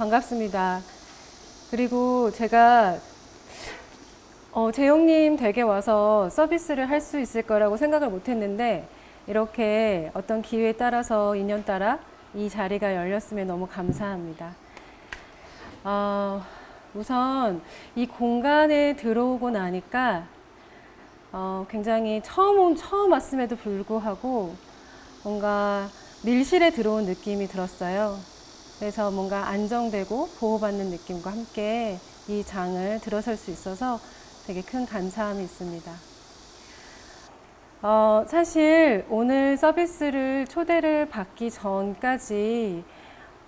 반갑습니다. 그리고 제가 재용님 댁에 와서 서비스를 할 수 있을 거라고 생각을 못 했는데 이렇게 어떤 기회에 따라서 인연 따라 이 자리가 열렸으면 너무 감사합니다. 우선 이 공간에 들어오고 나니까 굉장히 처음 왔음에도 불구하고 뭔가 밀실에 들어온 느낌이 들었어요. 그래서 뭔가 안정되고 보호받는 느낌과 함께 이 장을 들어설 수 있어서 되게 큰 감사함이 있습니다. 사실 오늘 서비스를 초대를 받기 전까지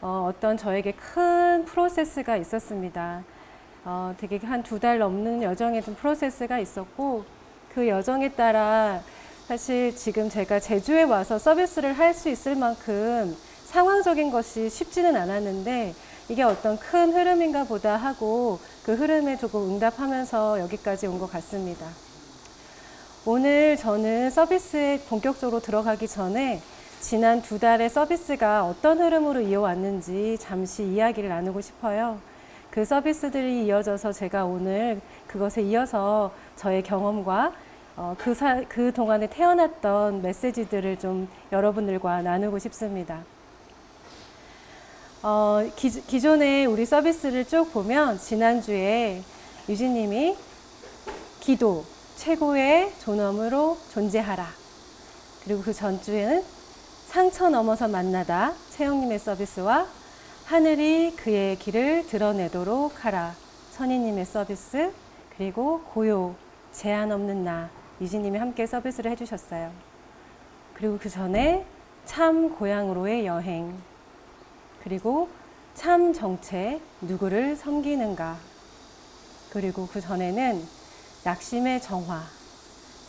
어떤 저에게 큰 프로세스가 있었습니다. 되게 한 2달 넘는 여정의 좀 프로세스가 있었고 그 여정에 따라 사실 지금 제가 제주에 와서 서비스를 할 수 있을 만큼 상황적인 것이 쉽지는 않았는데 이게 어떤 큰 흐름인가 보다 하고 그 흐름에 조금 응답하면서 여기까지 온 것 같습니다. 오늘 저는 서비스에 본격적으로 들어가기 전에 지난 2달의 서비스가 어떤 흐름으로 이어왔는지 잠시 이야기를 나누고 싶어요. 그 서비스들이 이어져서 제가 오늘 그것에 이어서 저의 경험과 그 동안에 태어났던 메시지들을 좀 여러분들과 나누고 싶습니다. 기존에 우리 서비스를 쭉 보면 지난주에 유진님이 기도, 최고의 존엄으로 존재하라. 그리고 그 전주에는 상처 넘어서 만나다, 채영님의 서비스와 하늘이 그의 길을 드러내도록 하라. 선희님의 서비스, 그리고 고요, 제한 없는 나, 유진님이 함께 서비스를 해주셨어요. 그리고 그 전에 참 고향으로의 여행, 그리고 참 정체, 누구를 섬기는가. 그리고 그 전에는 낙심의 정화,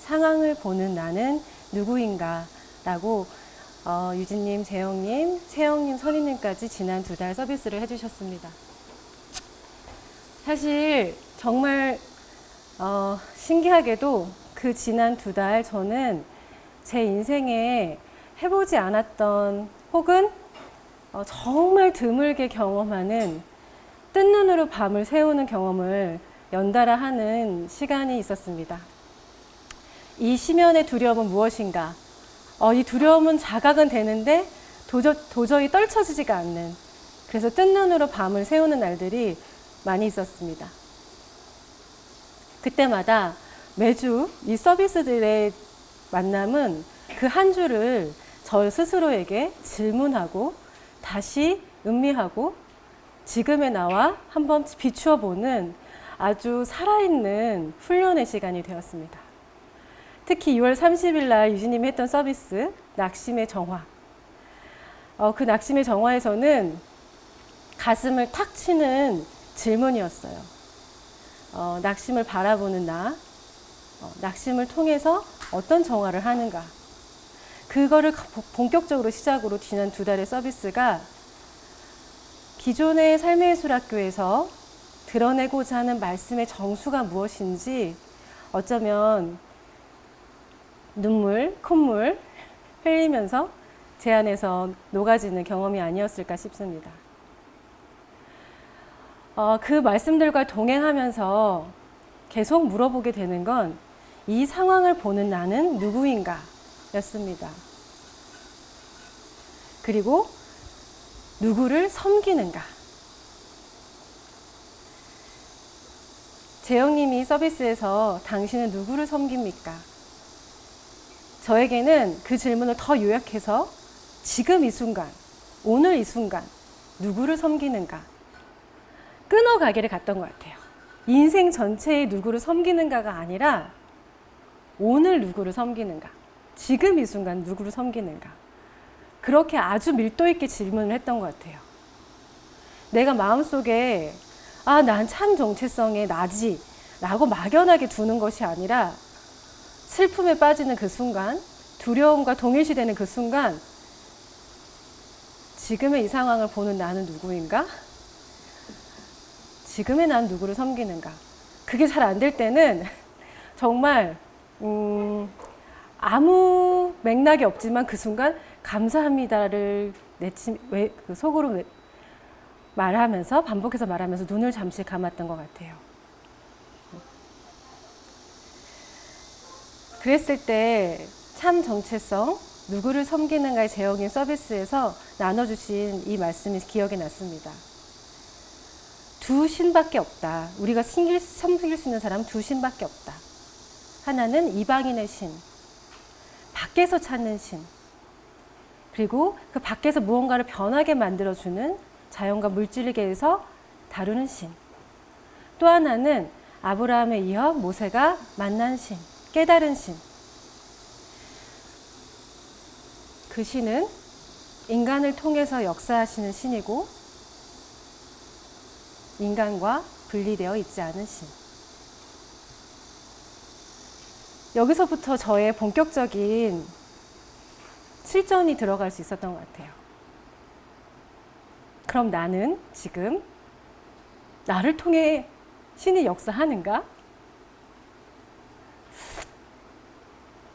상황을 보는 나는 누구인가 라고 유진님, 재영님, 채영님, 선희님까지 지난 2달 서비스를 해주셨습니다. 사실 정말 신기하게도 그 지난 2달 저는 제 인생에 해보지 않았던 혹은 정말 드물게 경험하는 뜬 눈으로 밤을 새우는 경험을 연달아 하는 시간이 있었습니다. 이 심연의 두려움은 무엇인가? 이 두려움은 자각은 되는데 도저히 떨쳐지지가 않는, 그래서 뜬 눈으로 밤을 새우는 날들이 많이 있었습니다. 그때마다 매주 이 서비스들의 만남은 그 한 주를 저 스스로에게 질문하고 다시 음미하고 지금의 나와 한번 비추어 보는 아주 살아있는 훈련의 시간이 되었습니다. 특히 2월 30일 날 유진님이 했던 서비스 낙심의 정화, 그 낙심의 정화에서는 가슴을 탁 치는 질문이었어요. 낙심을 바라보는 나, 낙심을 통해서 어떤 정화를 하는가. 그거를 본격적으로 시작으로 지난 2달의 서비스가 기존의 삶의 예술학교에서 드러내고자 하는 말씀의 정수가 무엇인지 어쩌면 눈물, 콧물 흘리면서 제 안에서 녹아지는 경험이 아니었을까 싶습니다. 그 말씀들과 동행하면서 계속 물어보게 되는 건 이 상황을 보는 나는 누구인가 였습니다. 그리고 누구를 섬기는가. 재영님이 서비스에서 당신은 누구를 섬깁니까? 저에게는 그 질문을 더 요약해서 지금 이 순간, 오늘 이 순간 누구를 섬기는가 끊어가기를 갔던 것 같아요. 인생 전체의 누구를 섬기는가가 아니라 오늘 누구를 섬기는가, 지금 이 순간 누구를 섬기는가, 그렇게 아주 밀도 있게 질문을 했던 것 같아요. 내가 마음속에 난 참 정체성의 나지 라고 막연하게 두는 것이 아니라 슬픔에 빠지는 그 순간, 두려움과 동일시되는 그 순간 지금의 이 상황을 보는 나는 누구인가? 지금의 난 누구를 섬기는가? 그게 잘 안 될 때는 정말 아무 맥락이 없지만 그 순간 감사합니다를 속으로 말하면서 반복해서 말하면서 눈을 잠시 감았던 것 같아요. 그랬을 때 참 정체성, 누구를 섬기는가의 재영님 서비스에서 나눠주신 이 말씀이 기억이 났습니다. 두 신밖에 없다. 우리가 섬길 수 있는 사람은 두 신밖에 없다. 하나는 이방인의 신, 밖에서 찾는 신, 그리고 그 밖에서 무언가를 변하게 만들어주는 자연과 물질계에서 다루는 신. 또 하나는 아브라함에 이어 모세가 만난 신, 깨달은 신. 그 신은 인간을 통해서 역사하시는 신이고 인간과 분리되어 있지 않은 신. 여기서부터 저의 본격적인 실전이 들어갈 수 있었던 것 같아요. 그럼 나는 지금 나를 통해 신이 역사하는가?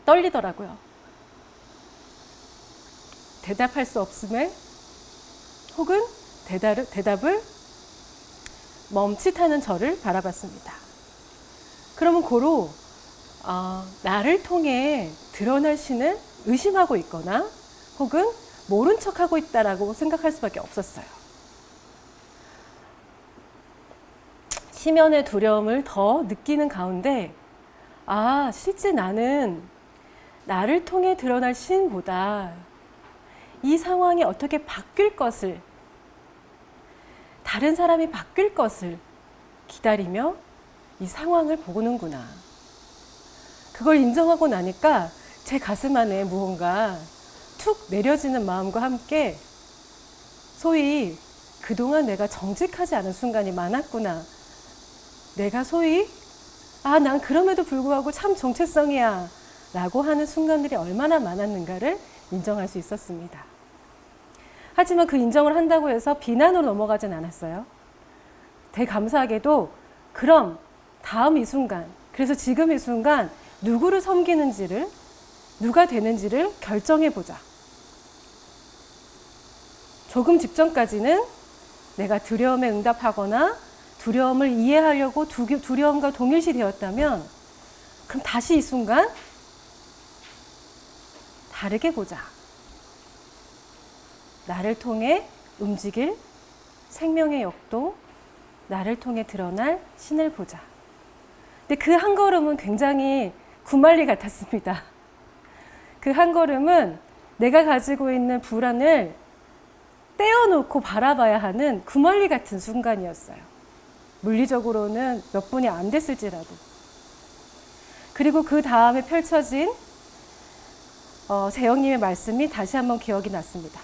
떨리더라고요. 대답할 수 없음에 혹은 대답을 멈칫하는 저를 바라봤습니다. 그러면 고로 나를 통해 드러날 신을 의심하고 있거나 혹은 모른 척하고 있다라고 생각할 수밖에 없었어요. 심연의 두려움을 더 느끼는 가운데 실제 나는 나를 통해 드러날 신보다 이 상황이 어떻게 바뀔 것을, 다른 사람이 바뀔 것을 기다리며 이 상황을 보는구나. 그걸 인정하고 나니까 제 가슴 안에 무언가 툭 내려지는 마음과 함께 소위 그동안 내가 정직하지 않은 순간이 많았구나. 내가 소위 난 그럼에도 불구하고 참 정체성이야 라고 하는 순간들이 얼마나 많았는가를 인정할 수 있었습니다. 하지만 그 인정을 한다고 해서 비난으로 넘어가진 않았어요. 대감사하게도 그럼 다음 이 순간, 그래서 지금 이 순간 누구를 섬기는지를, 누가 되는지를 결정해보자. 조금 직전까지는 내가 두려움에 응답하거나 두려움을 이해하려고 두려움과 동일시 되었다면 그럼 다시 이 순간 다르게 보자. 나를 통해 움직일 생명의 역동, 나를 통해 드러날 신을 보자. 근데 그 한 걸음은 굉장히 구말리 같았습니다. 그 한 걸음은 내가 가지고 있는 불안을 떼어놓고 바라봐야 하는 구말리 같은 순간이었어요. 물리적으로는 몇 분이 안 됐을지라도. 그리고 그 다음에 펼쳐진 재영님의 말씀이 다시 한번 기억이 났습니다.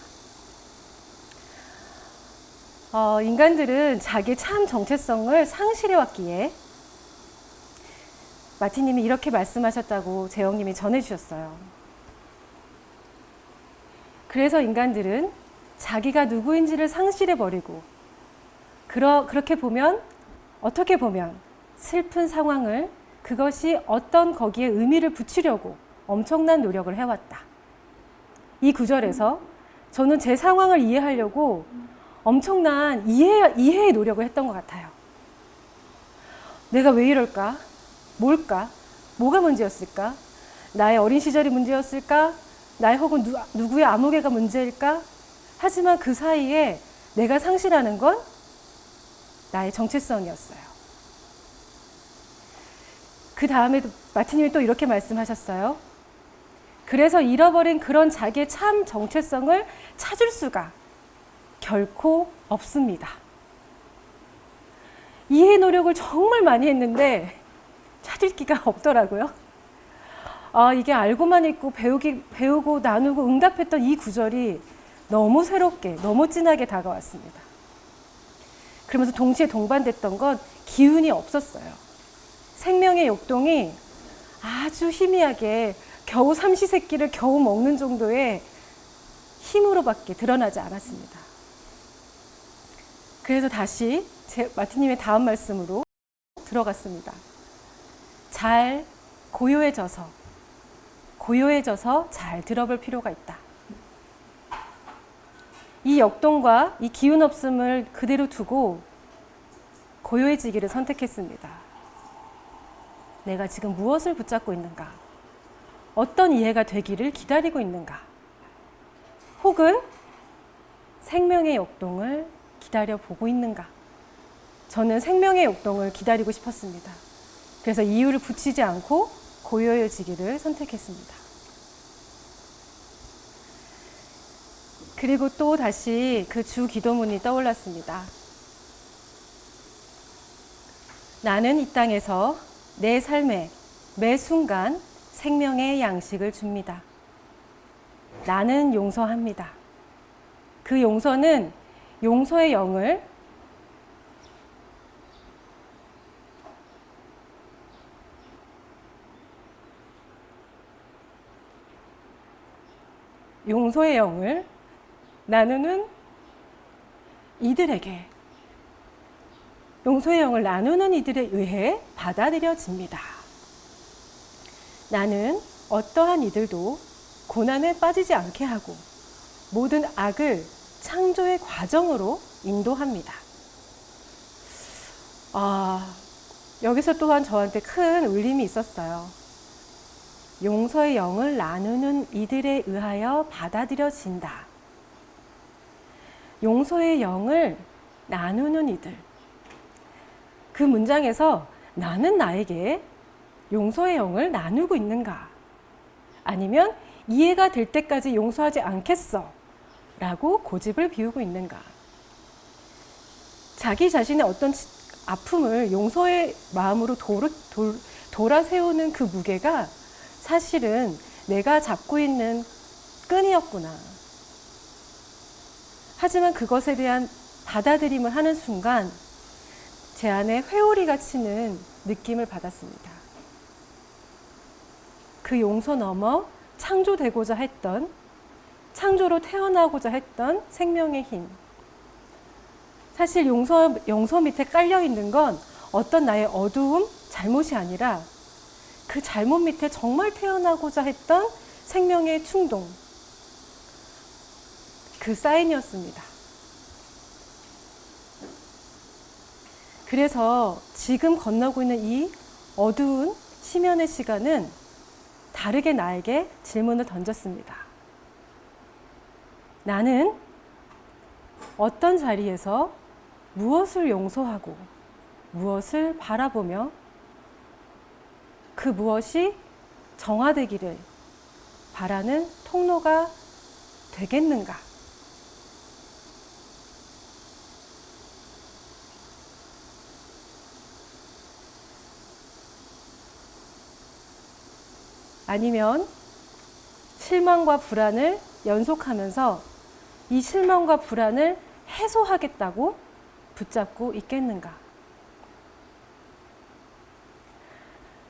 인간들은 자기 참 정체성을 상실해왔기에 마티님이 이렇게 말씀하셨다고 재영님이 전해주셨어요. 그래서 인간들은 자기가 누구인지를 상실해버리고 그렇게 보면 어떻게 보면 슬픈 상황을 그것이 어떤 거기에 의미를 붙이려고 엄청난 노력을 해왔다. 이 구절에서 저는 제 상황을 이해하려고 엄청난 이해의 노력을 했던 것 같아요. 내가 왜 이럴까? 뭘까? 뭐가 문제였을까? 나의 어린 시절이 문제였을까? 나의 혹은 누구의 아무개가 문제일까? 하지만 그 사이에 내가 상실하는 건 나의 정체성이었어요. 그 다음에 마티님이 또 이렇게 말씀하셨어요. 그래서 잃어버린 그런 자기의 참 정체성을 찾을 수가 결코 없습니다. 이해 노력을 정말 많이 했는데 찾을 기가 없더라고요. 이게 알고만 있고 배우고 나누고 응답했던 이 구절이 너무 새롭게, 너무 진하게 다가왔습니다. 그러면서 동시에 동반됐던 건 기운이 없었어요. 생명의 역동이 아주 희미하게 겨우 삼시세끼를 겨우 먹는 정도의 힘으로밖에 드러나지 않았습니다. 그래서 다시 마티님의 다음 말씀으로 들어갔습니다. 잘 고요해져서 잘 들어볼 필요가 있다. 이 역동과 이 기운 없음을 그대로 두고 고요해지기를 선택했습니다. 내가 지금 무엇을 붙잡고 있는가? 어떤 이해가 되기를 기다리고 있는가? 혹은 생명의 역동을 기다려 보고 있는가? 저는 생명의 역동을 기다리고 싶었습니다. 그래서 이유를 붙이지 않고 고요해지기를 선택했습니다. 그리고 또 다시 그 주 기도문이 떠올랐습니다. 나는 이 땅에서 내 삶에 매 순간 생명의 양식을 줍니다. 나는 용서합니다. 그 용서는 용서의 영을 나누는 이들에게, 용서의 영을 나누는 이들에 의해 받아들여집니다. 나는 어떠한 이들도 고난에 빠지지 않게 하고 모든 악을 창조의 과정으로 인도합니다. 여기서 또한 저한테 큰 울림이 있었어요. 용서의 영을 나누는 이들에 의하여 받아들여진다. 용서의 영을 나누는 이들. 그 문장에서 나는 나에게 용서의 영을 나누고 있는가? 아니면 이해가 될 때까지 용서하지 않겠어 라고 고집을 피우고 있는가? 자기 자신의 어떤 아픔을 용서의 마음으로 돌아세우는 그 무게가 사실은 내가 잡고 있는 끈이었구나. 하지만 그것에 대한 받아들임을 하는 순간 제 안에 회오리가 치는 느낌을 받았습니다. 그 용서 넘어 창조되고자 했던, 창조로 태어나고자 했던 생명의 힘. 사실 용서 밑에 깔려 있는 건 어떤 나의 어두움, 잘못이 아니라 그 잘못 밑에 정말 태어나고자 했던 생명의 충동. 그 사인이었습니다. 그래서 지금 건너고 있는 이 어두운 심연의 시간은 다르게 나에게 질문을 던졌습니다. 나는 어떤 자리에서 무엇을 용서하고 무엇을 바라보며 그 무엇이 정화되기를 바라는 통로가 되겠는가? 아니면 실망과 불안을 연속하면서 이 실망과 불안을 해소하겠다고 붙잡고 있겠는가?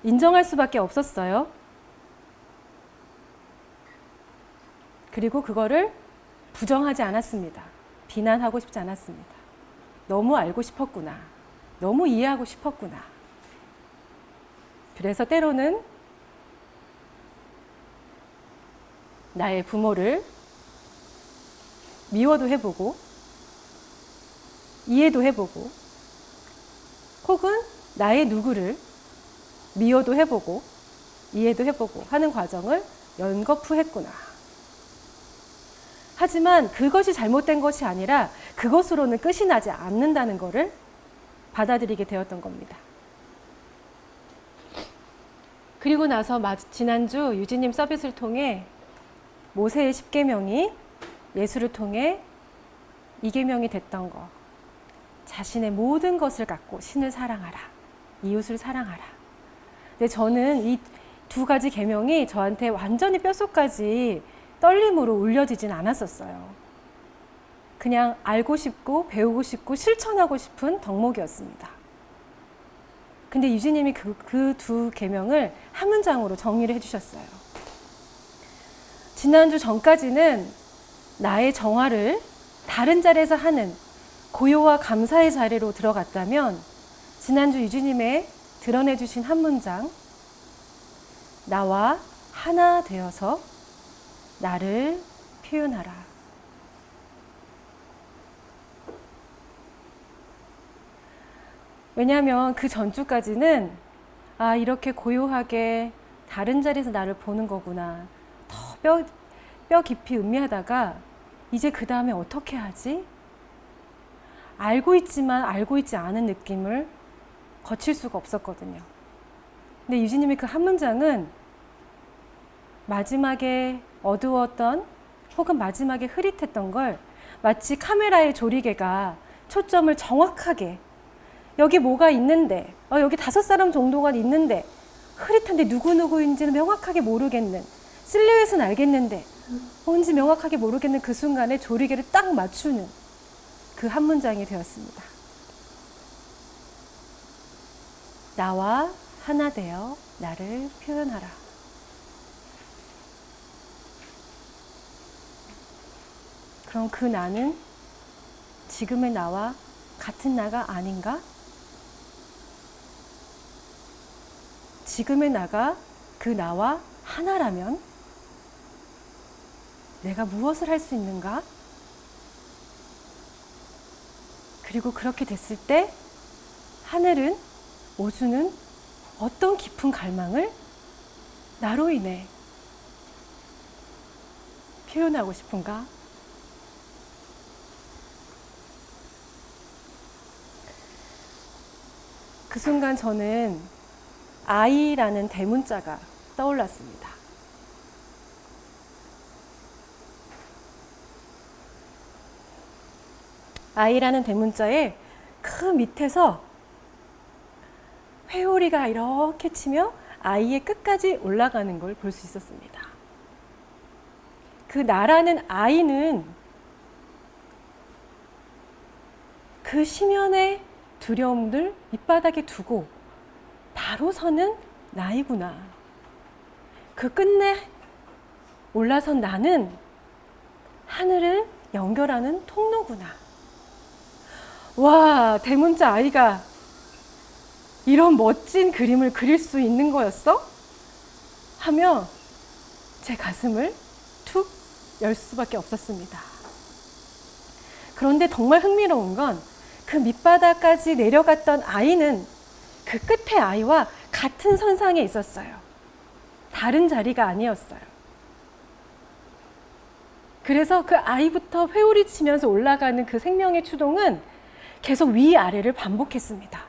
인정할 수밖에 없었어요. 그리고 그거를 부정하지 않았습니다. 비난하고 싶지 않았습니다. 너무 알고 싶었구나. 너무 이해하고 싶었구나. 그래서 때로는 나의 부모를 미워도 해보고 이해도 해보고 혹은 나의 누구를 미워도 해보고 이해도 해보고 하는 과정을 연거푸했구나. 하지만 그것이 잘못된 것이 아니라 그것으로는 끝이 나지 않는다는 것을 받아들이게 되었던 겁니다. 그리고 나서 지난주 유진님 서비스를 통해 모세의 10계명이 예수를 통해 2계명이 됐던 것. 자신의 모든 것을 갖고 신을 사랑하라. 이웃을 사랑하라. 근데 저는 이 두 가지 계명이 저한테 완전히 뼛속까지 떨림으로 울려지진 않았었어요. 그냥 알고 싶고 배우고 싶고 실천하고 싶은 덕목이었습니다. 근데 유진님이 그 두 계명을 한 문장으로 정리를 해주셨어요. 지난주 전까지는 나의 정화를 다른 자리에서 하는 고요와 감사의 자리로 들어갔다면 지난주 유진님의 드러내주신 한 문장, 나와 하나 되어서 나를 표현하라. 왜냐하면 그 전주까지는 아, 이렇게 고요하게 다른 자리에서 나를 보는 거구나. 더 뼈 깊이 음미하다가 이제 그 다음에 어떻게 하지? 알고 있지만 알고 있지 않은 느낌을 거칠 수가 없었거든요. 근데 유진님의 그 한 문장은 마지막에 어두웠던 혹은 마지막에 흐릿했던 걸 마치 카메라의 조리개가 초점을 정확하게 여기 뭐가 있는데 여기 5사람 정도가 있는데 흐릿한데 누구누구인지는 명확하게 모르겠는 실루엣은 알겠는데 뭔지 명확하게 모르겠는 그 순간에 조리개를 딱 맞추는 그 한 문장이 되었습니다. 나와 하나 되어 나를 표현하라. 그럼 그 나는 지금의 나와 같은 나가 아닌가? 지금의 나가 그 나와 하나라면 내가 무엇을 할 수 있는가? 그리고 그렇게 됐을 때 하늘은, 우주는 어떤 깊은 갈망을 나로 인해 표현하고 싶은가? 그 순간 저는 아이라는 대문자가 떠올랐습니다. 아이라는 대문자의 그 밑에서 회오리가 이렇게 치며 아이의 끝까지 올라가는 걸 볼 수 있었습니다. 그 나라는 아이는 그 심연의 두려움들 밑바닥에 두고 바로 서는 나이구나. 그 끝내 올라선 나는 하늘을 연결하는 통로구나. 와, 대문자 아이가 이런 멋진 그림을 그릴 수 있는 거였어? 하며 제 가슴을 툭 열 수밖에 없었습니다. 그런데 정말 흥미로운 건 그 밑바닥까지 내려갔던 아이는 그 끝에 아이와 같은 선상에 있었어요. 다른 자리가 아니었어요. 그래서 그 아이부터 회오리 치면서 올라가는 그 생명의 추동은 계속 위아래를 반복했습니다.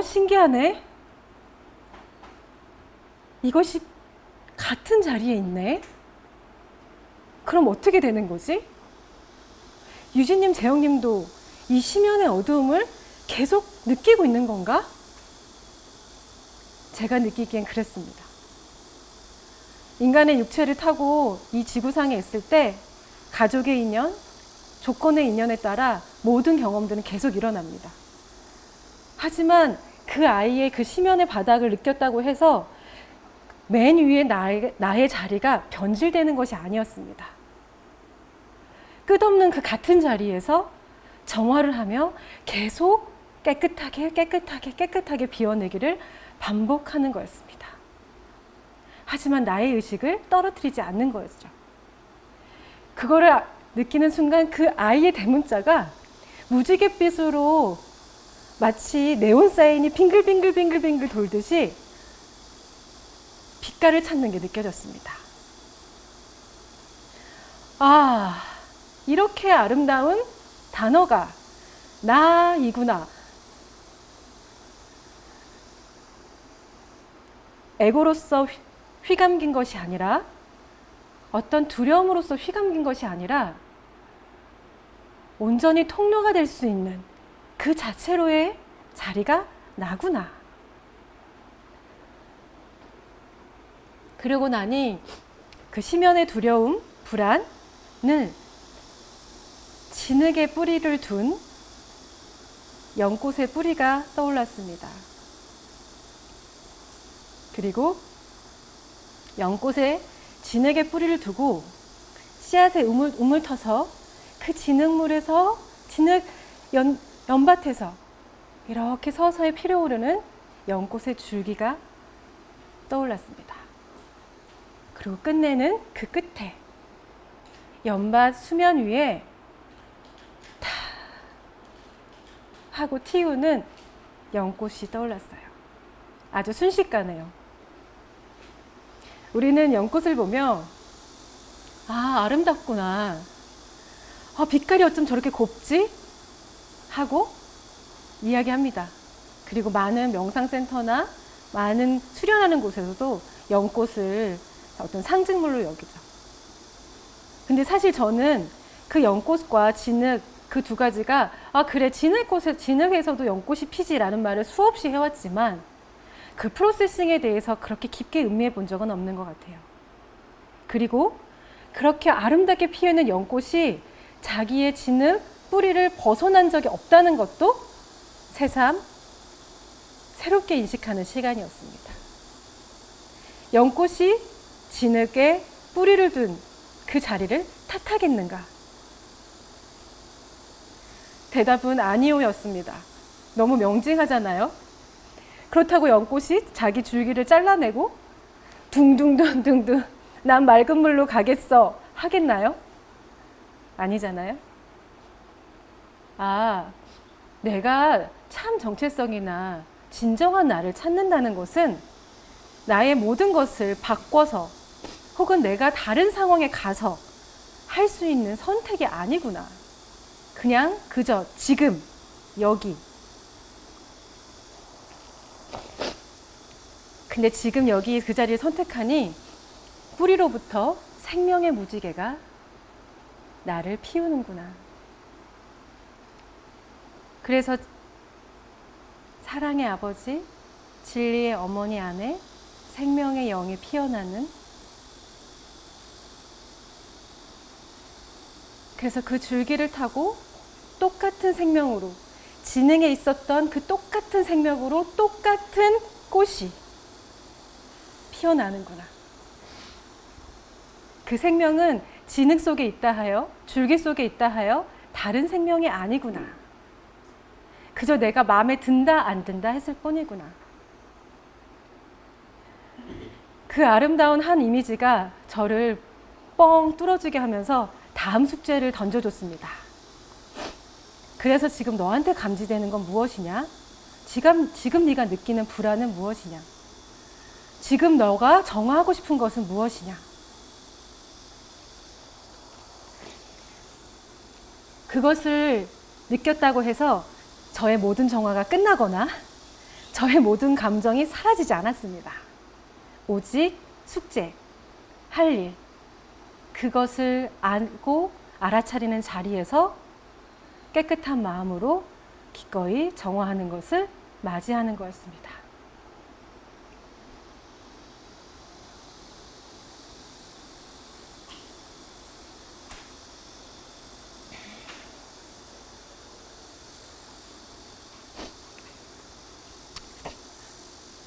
신기하네. 이것이 같은 자리에 있네. 그럼 어떻게 되는 거지? 유진님, 재영님도 이 심연의 어두움을 계속 느끼고 있는 건가? 제가 느끼기엔 그랬습니다. 인간의 육체를 타고 이 지구상에 있을 때 가족의 인연, 조건의 인연에 따라 모든 경험들은 계속 일어납니다. 하지만 그 아이의 그 심연의 바닥을 느꼈다고 해서 맨 위에 나의 자리가 변질되는 것이 아니었습니다. 끝없는 그 같은 자리에서 정화를 하며 계속 깨끗하게 비워내기를 반복하는 거였습니다. 하지만 나의 의식을 떨어뜨리지 않는 거였죠. 그거를 느끼는 순간 그 아이의 대문자가 무지갯빛으로 마치 네온 사인이 빙글빙글 돌듯이 빛깔을 찾는 게 느껴졌습니다. 아, 이렇게 아름다운 단어가 나이구나. 에고로서 휘감긴 것이 아니라, 어떤 두려움으로서 휘감긴 것이 아니라 온전히 통로가 될 수 있는 그 자체로의 자리가 나구나. 그러고 나니 그 심연의 두려움, 불안을 진흙에 뿌리를 둔 연꽃의 뿌리가 떠올랐습니다. 그리고 연꽃에 진흙에 뿌리를 두고 씨앗에 우물 터서 그 진흙물에서 연밭에서 이렇게 서서히 피어오르는 연꽃의 줄기가 떠올랐습니다. 그리고 끝내는 그 끝에 연밭 수면 위에 타 하고 튀우는 연꽃이 떠올랐어요. 아주 순식간에요. 우리는 연꽃을 보며 아름답구나. 빛깔이 어쩜 저렇게 곱지? 하고 이야기합니다. 그리고 많은 명상센터나 많은 수련하는 곳에서도 연꽃을 어떤 상징물로 여기죠. 근데 사실 저는 그 연꽃과 진흙 그 두 가지가 그래 진흙에서도 연꽃이 피지라는 말을 수없이 해왔지만 그 프로세싱에 대해서 그렇게 깊게 음미해 본 적은 없는 것 같아요. 그리고 그렇게 아름답게 피어있는 연꽃이 자기의 진흙 뿌리를 벗어난 적이 없다는 것도 새삼 새롭게 인식하는 시간이었습니다. 연꽃이 진흙에 뿌리를 둔 그 자리를 탓하겠는가? 대답은 아니오였습니다. 너무 명징하잖아요. 그렇다고 연꽃이 자기 줄기를 잘라내고 둥둥둥둥둥 난 맑은 물로 가겠어 하겠나요? 아니잖아요. 내가 참 정체성이나 진정한 나를 찾는다는 것은 나의 모든 것을 바꿔서 혹은 내가 다른 상황에 가서 할 수 있는 선택이 아니구나. 그냥 그저 지금 여기. 근데 지금 여기 그 자리를 선택하니 뿌리로부터 생명의 무지개가 나를 피우는구나. 그래서 사랑의 아버지, 진리의 어머니 안에 생명의 영이 피어나는, 그래서 그 줄기를 타고 똑같은 생명으로, 진흥에 있었던 그 똑같은 생명으로 똑같은 꽃이 피어나는구나. 그 생명은 진흙 속에 있다 하여, 줄기 속에 있다 하여 다른 생명이 아니구나. 그저 내가 마음에 든다 안 든다 했을 뿐이구나. 그 아름다운 한 이미지가 저를 뻥 뚫어지게 하면서 다음 숙제를 던져줬습니다. 그래서 지금 너한테 감지되는 건 무엇이냐? 지금 네가 느끼는 불안은 무엇이냐? 지금 너가 정화하고 싶은 것은 무엇이냐? 그것을 느꼈다고 해서 저의 모든 정화가 끝나거나 저의 모든 감정이 사라지지 않았습니다. 오직 숙제, 할 일, 그것을 알고 알아차리는 자리에서 깨끗한 마음으로 기꺼이 정화하는 것을 맞이하는 거였습니다.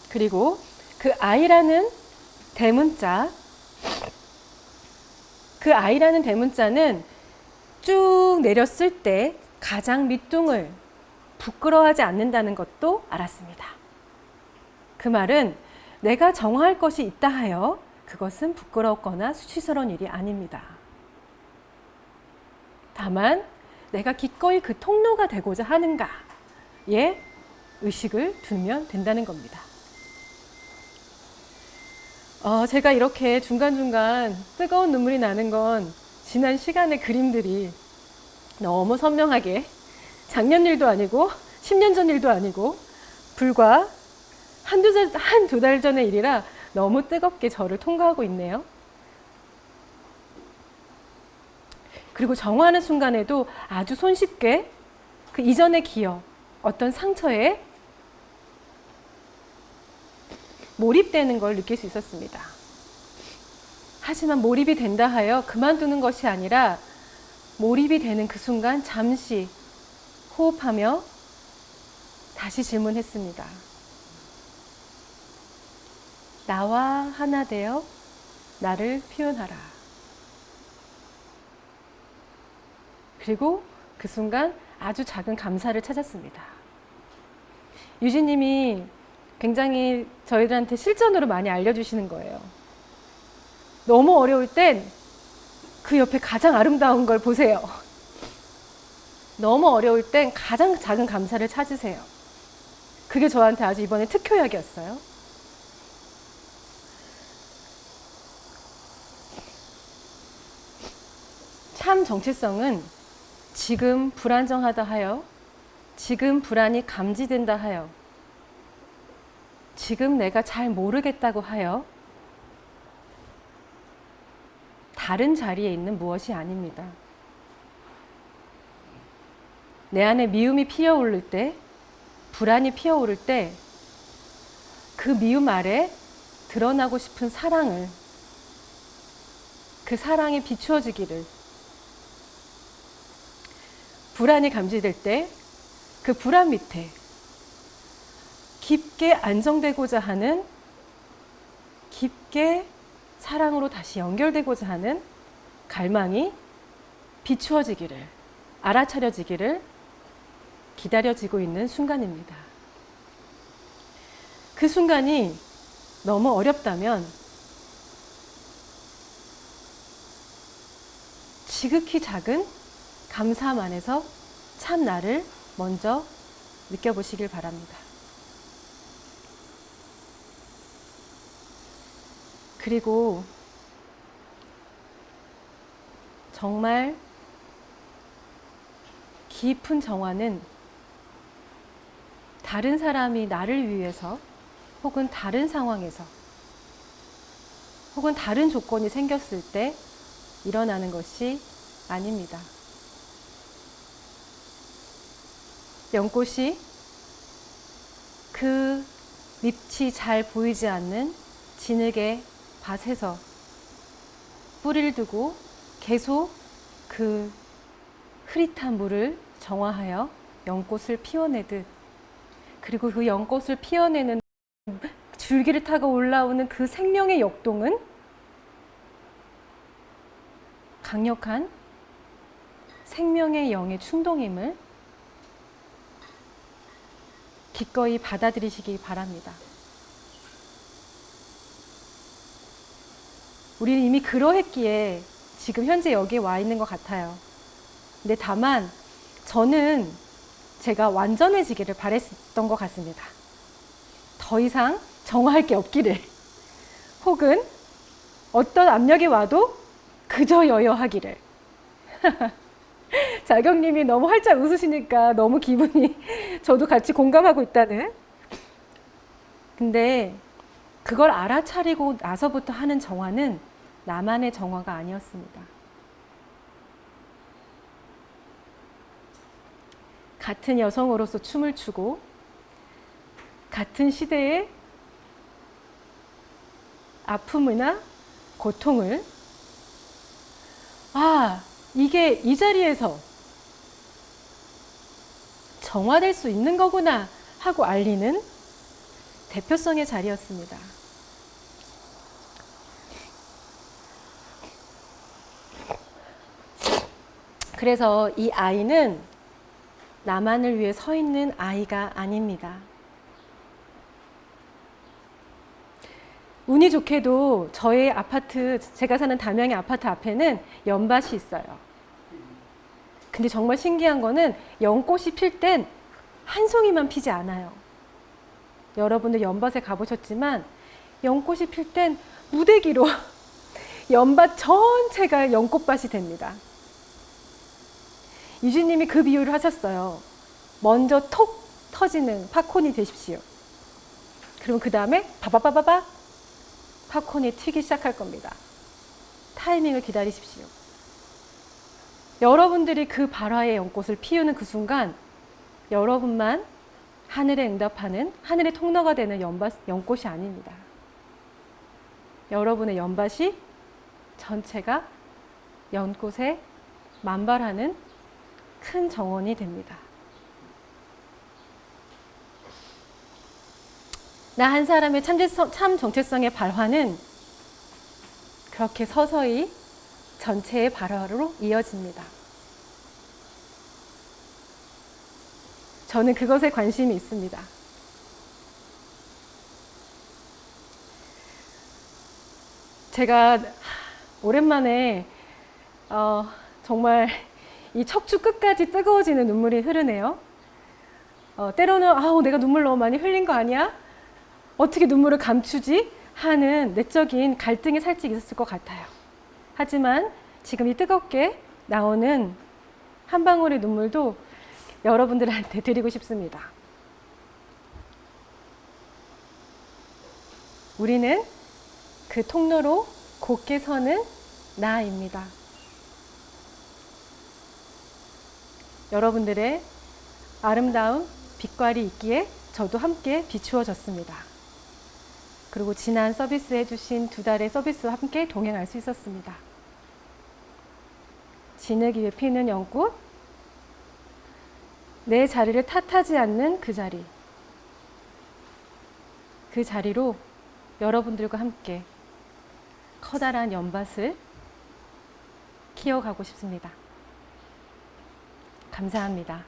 그리고 그 아이라는 대문자, 그 아이라는 대문자는 쭉 내렸을 때 가장 밑둥을 부끄러워하지 않는다는 것도 알았습니다. 그 말은 내가 정화할 것이 있다 하여 그것은 부끄럽거나 수치스러운 일이 아닙니다. 다만 내가 기꺼이 그 통로가 되고자 하는가에 의식을 두면 된다는 겁니다. 제가 이렇게 중간중간 뜨거운 눈물이 나는 건 지난 시간의 그림들이 너무 선명하게 작년 일도 아니고 10년 전 일도 아니고 불과 한두 달 전의 일이라 너무 뜨겁게 저를 통과하고 있네요. 그리고 정화하는 순간에도 아주 손쉽게 그 이전의 기억, 어떤 상처에 몰입되는 걸 느낄 수 있었습니다. 하지만 몰입이 된다 하여 그만두는 것이 아니라 몰입이 되는 그 순간 잠시 호흡하며 다시 질문했습니다. 나와 하나 되어 나를 표현하라. 그리고 그 순간 아주 작은 감사를 찾았습니다. 유진님이 굉장히 저희들한테 실전으로 많이 알려주시는 거예요. 너무 어려울 땐 그 옆에 가장 아름다운 걸 보세요. 너무 어려울 땐 가장 작은 감사를 찾으세요. 그게 저한테 아주 이번에 특효약이었어요. 참 정체성은 지금 불안정하다 하여, 지금 불안이 감지된다 하여, 지금 내가 잘 모르겠다고 하여 다른 자리에 있는 무엇이 아닙니다. 내 안에 미움이 피어오를 때, 불안이 피어오를 때 그 미움 아래 드러나고 싶은 사랑을, 그 사랑이 비추어지기를, 불안이 감지될 때 그 불안 밑에 깊게 안정되고자 하는, 깊게 사랑으로 다시 연결되고자 하는 갈망이 비추어지기를, 알아차려지기를 기다려지고 있는 순간입니다. 그 순간이 너무 어렵다면 지극히 작은 감사함 안에서 참 나를 먼저 느껴보시길 바랍니다. 그리고 정말 깊은 정화는 다른 사람이 나를 위해서 혹은 다른 상황에서 혹은 다른 조건이 생겼을 때 일어나는 것이 아닙니다. 연꽃이 그 밑이 잘 보이지 않는 진흙의 밭에서 뿌리를 두고 계속 그 흐릿한 물을 정화하여 연꽃을 피워내듯, 그리고 그 연꽃을 피워내는 줄기를 타고 올라오는 그 생명의 역동은 강력한 생명의 영의 충동임을 기꺼이 받아들이시기 바랍니다. 우리는 이미 그러했기에 지금 현재 여기에 와 있는 것 같아요. 근데 다만 저는 제가 완전해지기를 바랬던 것 같습니다. 더 이상 정화할 게 없기를, 혹은 어떤 압력이 와도 그저 여여하기를. 자경님이 너무 활짝 웃으시니까 너무 기분이 저도 같이 공감하고 있다는. 근데 그걸 알아차리고 나서부터 하는 정화는 나만의 정화가 아니었습니다. 같은 여성으로서 춤을 추고 같은 시대의 아픔이나 고통을, 이게 이 자리에서 정화될 수 있는 거구나 하고 알리는 대표성의 자리였습니다. 그래서 이 아이는 나만을 위해 서 있는 아이가 아닙니다. 운이 좋게도 저의 아파트, 제가 사는 담양의 아파트 앞에는 연밭이 있어요. 근데 정말 신기한 거는 연꽃이 필 땐 한 송이만 피지 않아요. 여러분들 연밭에 가보셨지만 연꽃이 필 땐 무대기로 연밭 전체가 연꽃밭이 됩니다. 유진님이 그 비유를 하셨어요. 먼저 톡 터지는 팝콘이 되십시오. 그럼 그 다음에 바바바바바 팝콘이 튀기 시작할 겁니다. 타이밍을 기다리십시오. 여러분들이 그 발화의 연꽃을 피우는 그 순간 여러분만 하늘에 응답하는, 하늘의 통로가 되는 연꽃이 아닙니다. 여러분의 연밭이 전체가 연꽃에 만발하는 큰 정원이 됩니다. 나 한 사람의 참 정체성의 발화는 그렇게 서서히 전체의 발화로 이어집니다. 저는 그것에 관심이 있습니다. 제가 오랜만에 정말 이 척추 끝까지 뜨거워지는 눈물이 흐르네요. 때로는 아우 내가 눈물 너무 많이 흘린 거 아니야? 어떻게 눈물을 감추지? 하는 내적인 갈등이 살짝 있었을 것 같아요. 하지만 지금 이 뜨겁게 나오는 한 방울의 눈물도 여러분들한테 드리고 싶습니다. 우리는 그 통로로 곧게 서는 나입니다. 여러분들의 아름다운 빛깔이 있기에 저도 함께 비추어졌습니다. 그리고 지난 서비스 해주신 2달의 서비스와 함께 동행할 수 있었습니다. 지내기 위해 피는 연꽃, 내 자리를 탓하지 않는 그 자리, 그 자리로 여러분들과 함께 커다란 연밭을 키워가고 싶습니다. 감사합니다.